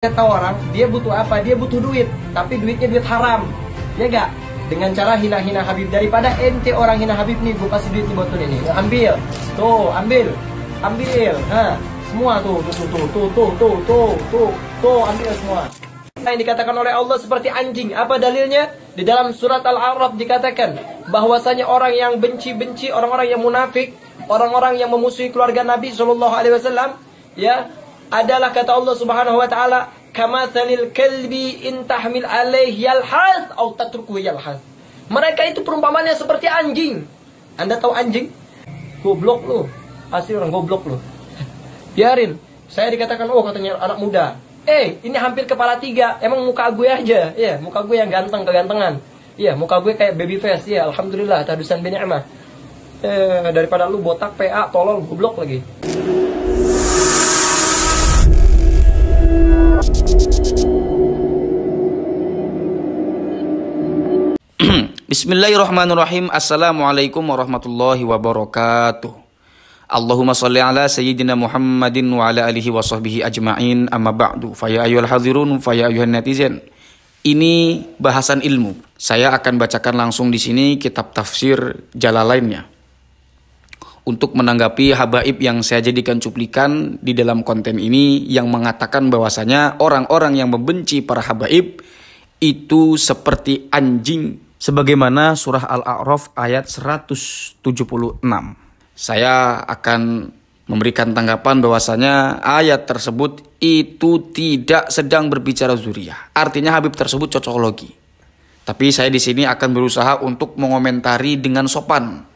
Kata orang, dia butuh apa? Dia butuh duit, tapi duitnya duit haram. Ya gak? Dengan cara hina-hina Habib. Daripada ente orang hina Habib nih, gue kasih duit nih buat tuh nih. Ambil. Tuh, ambil. Ambil. Nah, semua tuh, ambil semua. Nah, yang dikatakan oleh Allah seperti anjing. Apa dalilnya? Di dalam surat Al-A'raf dikatakan bahwasanya orang yang benci-benci, orang-orang yang munafik, orang-orang yang memusuhi keluarga Nabi SAW, ya, adalah kata Allah Subhanahu wa taala, kamatsalil kalbi in tahmil alaihi yalhaz atau tatrukuhu yalhaz. Mereka itu perumpamannya seperti anjing. Anda tahu anjing? Goblok lu. Asli orang goblok lu. Biarin. Saya dikatakan, oh katanya anak muda. Ini hampir kepala 3. Emang muka gue aja. Ya, muka gue yang ganteng, kegantengan. Iya, muka gue kayak baby face. Ya, alhamdulillah, tadusan bi ni'mah. Daripada lu botak, PA, tolol, goblok lagi. Bismillahirrahmanirrahim. Assalamualaikum warahmatullahi wabarakatuh. Allahumma salli ala sayyidina Muhammadin wa ala alihi wa sahbihi ajma'in, amma ba'du. Faya ayyuhal hadirun, faya ayyuhan netizen. Ini bahasan ilmu. Saya akan bacakan langsung di sini kitab tafsir Jalalainnya untuk menanggapi habaib yang saya jadikan cuplikan di dalam konten ini yang mengatakan bahwasanya orang-orang yang membenci para habaib itu seperti anjing, sebagaimana surah Al-A'raf ayat 176. Saya akan memberikan tanggapan bahwasanya ayat tersebut itu tidak sedang berbicara zuriyah. Artinya Habib tersebut cocokologi. Tapi saya di sini akan berusaha untuk mengomentari dengan sopan.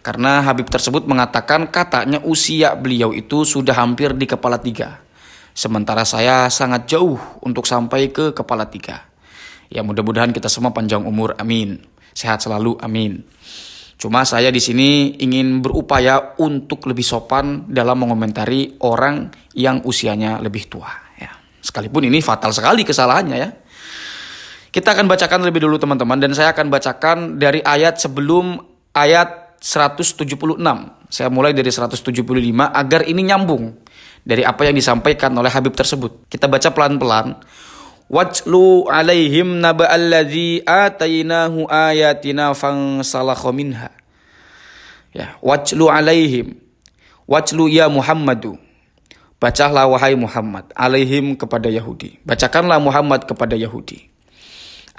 Karena Habib tersebut mengatakan katanya usia beliau itu sudah hampir di kepala 3. Sementara saya sangat jauh untuk sampai ke kepala 3. Ya, mudah-mudahan kita semua panjang umur, amin. Sehat selalu, amin. Cuma saya di sini ingin berupaya untuk lebih sopan dalam mengomentari orang yang usianya lebih tua. Ya. Sekalipun ini fatal sekali kesalahannya ya. Kita akan bacakan lebih dulu teman-teman. Dan saya akan bacakan dari ayat sebelum ayat 176. Saya mulai dari 175 agar ini nyambung dari apa yang disampaikan oleh Habib tersebut. Kita baca pelan-pelan. Wajlu alaihim naba'alladzi atainahu ayatina fansalakha minha. Ya, wajlu alaihim. Wajlu ya Muhammadu. Bacalah wahai Muhammad alaihim kepada Yahudi. Bacakanlah Muhammad kepada Yahudi.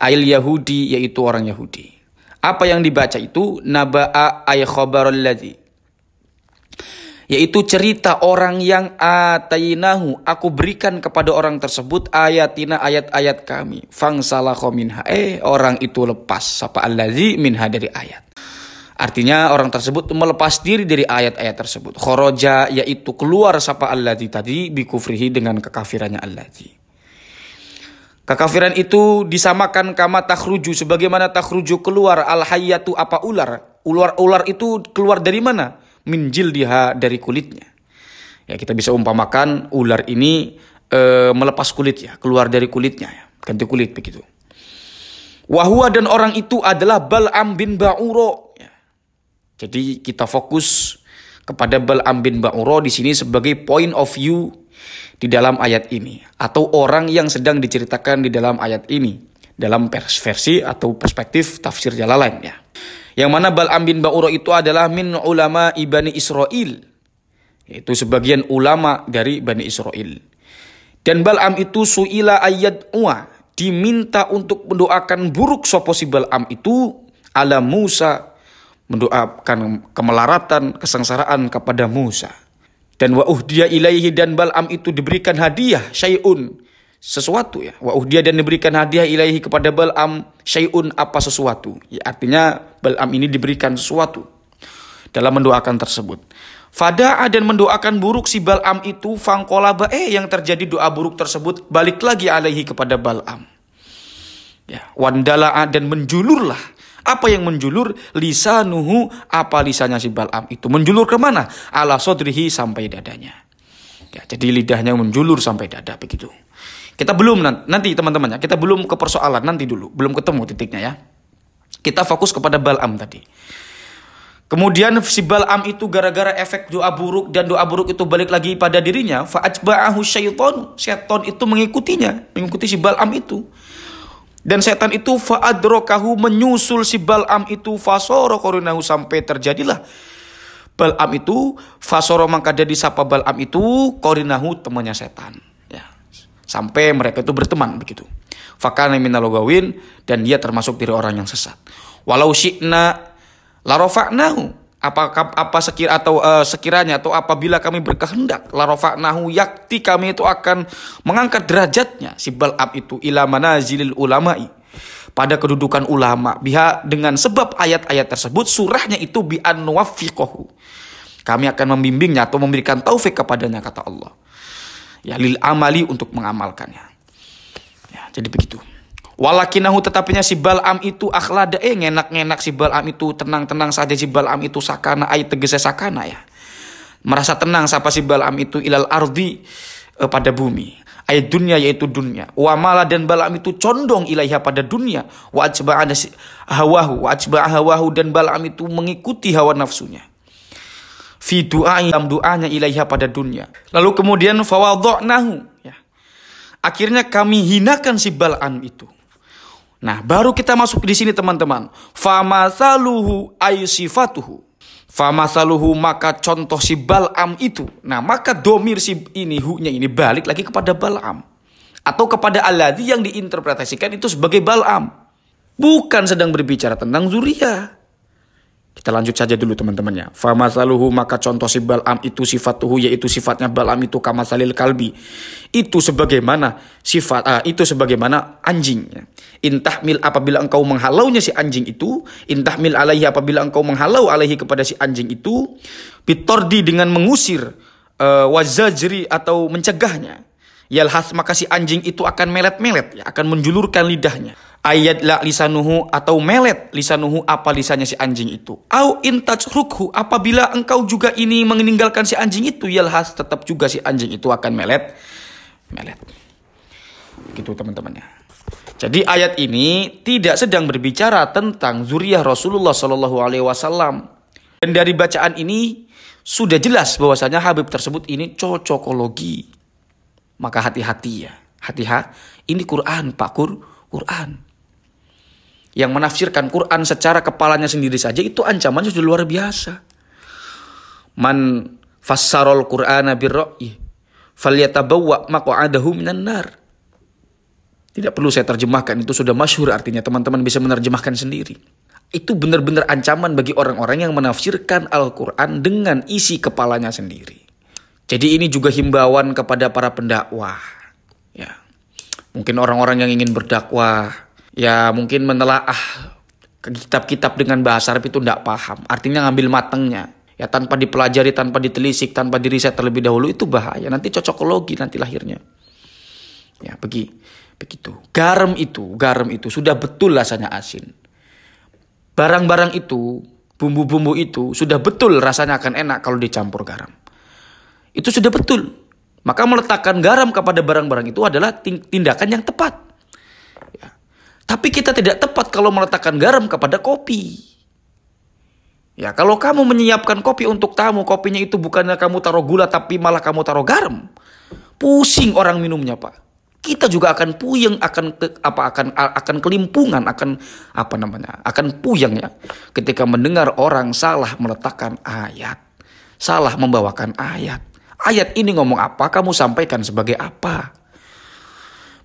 Ail Yahudi yaitu orang Yahudi. Apa yang dibaca itu naba'a ay khabaralladzi, yaitu cerita orang yang atainahu, aku berikan kepada orang tersebut ayatina, ayat-ayat kami. Fangsalakha minha, orang itu lepas sapa allazi minha, dari ayat. Artinya orang tersebut melepas diri dari ayat-ayat tersebut. Kharaja, yaitu keluar sapa allazi tadi bikufrihi, dengan kekafirannya allazi. Kekafiran itu disamakan kama takhruju, sebagaimana takhruju keluar al-hayyatu, apa ular. Ular itu keluar dari mana? Min jildiha, dari kulitnya. Ya, kita bisa umpamakan ular ini melepas kulit ya, keluar dari kulitnya ya, ganti kulit begitu. Wahwa, dan orang itu adalah Bal'am bin Ba'uro. Ya. Jadi kita fokus kepada Bal'am bin Ba'uro di sini sebagai point of view di dalam ayat ini, atau orang yang sedang diceritakan di dalam ayat ini dalam versi atau perspektif tafsir Jalalain ya. Yang mana Bal'am bin Ba'uro itu adalah min ulama Bani Israel. Itu sebagian ulama dari Bani Israel. Dan Bal'am itu su'ila ayyad'ua, diminta untuk mendoakan buruk sopo si Bal'am itu ala Musa, mendoakan kemelaratan, kesengsaraan kepada Musa. Dan wa uhdiya ilaihi, dan Bal'am itu diberikan hadiah syai'un, sesuatu ya. Wa uhdiya, dan diberikan hadiah ilaihi kepada Bal'am syai'un, apa sesuatu. Ya, artinya Bal'am ini diberikan sesuatu dalam mendoakan tersebut. Fada'a, dan mendoakan buruk si Bal'am itu, fangkolaba, yang terjadi doa buruk tersebut balik lagi alaihi kepada Bal'am. Ya, wandala'a, dan menjulurlah. Apa yang menjulur? Lisanuhu, apa lisannya si Bal'am itu menjulur kemana? Ala sodrihi, sampai dadanya. Ya, jadi lidahnya menjulur sampai dada begitu. Kita belum nanti teman-teman ya, kita belum ke persoalan, nanti dulu, belum ketemu titiknya ya. Kita fokus kepada Bal'am tadi. Kemudian si Bal'am itu gara-gara efek doa buruk dan doa buruk itu balik lagi pada dirinya, fa'ajba'ahu syaitanu, setan itu mengikutinya, mengikuti si Bal'am itu. Dan setan itu fa'adrokahu, menyusul si Bal'am itu, fasoro korinahu, sampai terjadilah Bal'am itu, fasoro, maka dia disapa Bal'am itu korinahu, temannya setan. Ya. Sampai mereka itu berteman begitu. Fakana minal logawin, dan dia termasuk dari orang yang sesat. Walau syi'na larofa'nahu, sekiranya atau apabila kami berkehendak, larofa'nahu, yakti, kami itu akan mengangkat derajatnya si Bal'am itu ila manazilil ulama'i, pada kedudukan ulama, biha, dengan sebab ayat-ayat tersebut, surahnya itu bi an nuwaffiqahu, kami akan membimbingnya atau memberikan taufik kepadanya, kata Allah, ya, lil amali, untuk mengamalkannya. Ya, jadi begitu. Walakinahu, tetapinya si Bal'am itu akhlada, ngenak-ngenak si Bal'am itu, tenang-tenang saja si Bal'am itu, sakana, ayat tegese sakana, ya, merasa tenang siapa si Bal'am itu, ilal ardi, pada bumi, ayat dunia, yaitu dunia, wa mala, dan Bal'am itu condong ilaiha, pada dunia, wa ajba'a hawahu, dan Bal'am itu mengikuti hawa nafsunya, fi du'ai, dalam doanya, ilaiha, pada dunia. Lalu kemudian fawadha'nahu, ya, akhirnya kami hinakan si Bal'am itu. Nah, baru kita masuk di sini teman-teman. Famasaluhu aysifatuhu. Famasaluhu, maka contoh si Bal'am itu. Nah, maka domir si ini, hu-nya ini balik lagi kepada Bal'am. Atau kepada alladzi yang diinterpretasikan itu sebagai Bal'am. Bukan sedang berbicara tentang zuriyah. Kita lanjut saja dulu teman-temannya. Famasaluhu, maka contoh si Bal'am itu, sifatuhu, yaitu sifatnya Bal'am itu, kamasalil kalbi, itu sebagaimana sifat, itu sebagaimana anjing. Intahmil, apabila engkau menghalaunya si anjing itu, intahmil alaihi, apabila engkau menghalau alaihi, kepada si anjing itu, bitordi, dengan mengusir, wazajri, atau mencegahnya, yalhas, maka si anjing itu akan melet-melet, ya, akan menjulurkan lidahnya. Ayat la lisanuhu, atau melet lisanuhu, apa lisannya si anjing itu. Au intajrukhu, apabila engkau juga ini meninggalkan si anjing itu, yalhas, tetap juga si anjing itu akan melet. Gitu teman-temannya. Jadi ayat ini tidak sedang berbicara tentang zuriyah Rasulullah Shallallahu Alaihi Wasallam. Dan dari bacaan ini sudah jelas bahwasanya Habib tersebut ini cocokologi. Maka hati-hati ya, ini Quran, Pak, Quran. Yang menafsirkan Quran secara kepalanya sendiri saja itu ancamannya sudah luar biasa. Man fassarul Qur'ana birra'yi falyatabawwa maq'adahu minan nar. Tidak perlu saya terjemahkan, itu sudah masyhur artinya, teman-teman bisa menerjemahkan sendiri. Itu benar-benar ancaman bagi orang-orang yang menafsirkan Al-Quran dengan isi kepalanya sendiri. Jadi ini juga himbauan kepada para pendakwah. Ya, mungkin orang-orang yang ingin berdakwah, ya mungkin menelaah kitab-kitab dengan bahasa Arab itu tidak paham. Artinya ngambil matangnya. Ya, tanpa dipelajari, tanpa ditelisik, tanpa diriset terlebih dahulu, itu bahaya. Nanti cocokologi nanti lahirnya. Ya, begitu. Garam itu sudah betul rasanya asin. Barang-barang itu, bumbu-bumbu itu sudah betul rasanya akan enak kalau dicampur garam. Itu sudah betul. Maka meletakkan garam kepada barang-barang itu adalah tindakan yang tepat. Ya. Tapi kita tidak tepat kalau meletakkan garam kepada kopi. Ya, kalau kamu menyiapkan kopi untuk tamu, kopinya itu bukannya kamu taruh gula tapi malah kamu taruh garam. Pusing orang minumnya, Pak. Kita juga akan puyeng, akan kelimpungan, akan puyeng ya ketika mendengar orang salah meletakkan ayat, salah membawakan ayat. Ayat ini ngomong apa, kamu sampaikan sebagai apa.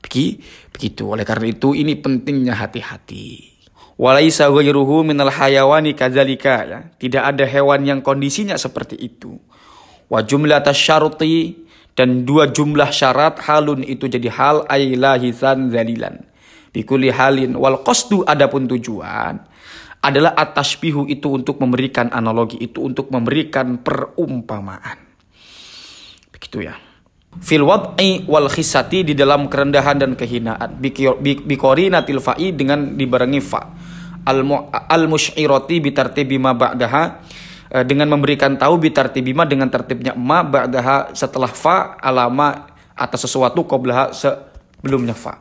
Begitu. Oleh karena itu ini pentingnya hati-hati. Walaisa ghairuhu minal hayawani kadzalika, ya. Tidak ada hewan yang kondisinya seperti itu. Wa jumlatas syarti, dan dua jumlah syarat, halun itu jadi hal, ailahisan zalilan bikuli halin, wal qasdu, adapun tujuan adalah at-tashbihu, itu untuk memberikan analogi, itu untuk memberikan perumpamaan. Begitu ya. Fil wad'i wal khisati, di dalam kerendahan dan kehinaan, biqorinatil fa'i, dengan dibarengi fa, al musyirati bitartibi ma ba'daha, dengan memberikan tahu bitartibima, dengan tertibnya ma ba'daha, setelah fa, alama, atas sesuatu qablaha, sebelumnya fa.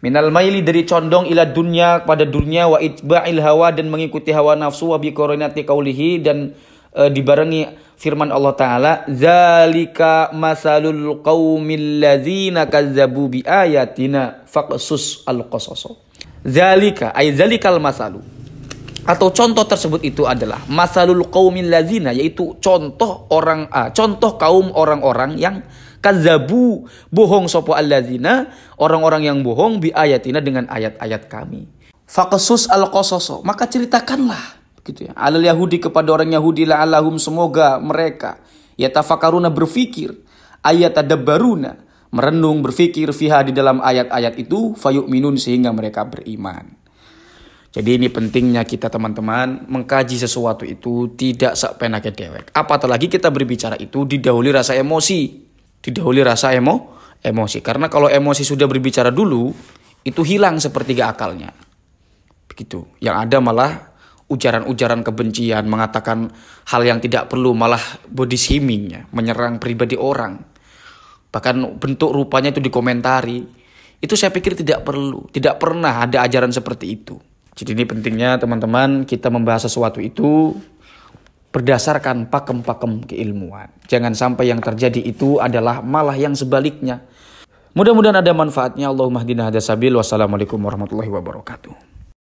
Minal maili dari condong ila dunya pada dunia wa itba'il hawa dan mengikuti hawa nafsu wa biqarinati qaulihi dan dibarengi firman Allah Ta'ala zalika masalul qaumil ladzina kazzabu bi ayatina faqsus al-qasas. Zalika ay zalikal masalu atau contoh tersebut itu adalah masalul qaumil ladzina yaitu contoh kaum orang-orang yang kazzabu bohong sopo alladzina orang-orang yang bohong bi ayatina dengan ayat-ayat kami. Faqsus al-qasas maka ceritakanlah gitu ya. Alal Yahudi kepada orang Yahudi la'allahum semoga mereka yatafakaruna berfikir ayatadabbaruna merenung berfikir fiha di dalam ayat-ayat itu fayu'minun sehingga mereka beriman. Jadi ini pentingnya kita teman-teman mengkaji sesuatu itu tidak sakpenake dewek. Apatah lagi kita berbicara itu didahului rasa emosi. Didahului rasa emosi. Karena kalau emosi sudah berbicara dulu, itu hilang sepertiga akalnya. Begitu. Yang ada malah ujaran-ujaran kebencian, mengatakan hal yang tidak perlu, malah body shaming, menyerang pribadi orang. Bahkan bentuk rupanya itu dikomentari. Itu saya pikir tidak perlu. Tidak pernah ada ajaran seperti itu. Jadi ini pentingnya teman-teman kita membahas sesuatu itu berdasarkan pakem-pakem keilmuan. Jangan sampai yang terjadi itu adalah malah yang sebaliknya. Mudah-mudahan ada manfaatnya. Allahumma hdina hadasabil. Wassalamualaikum warahmatullahi wabarakatuh.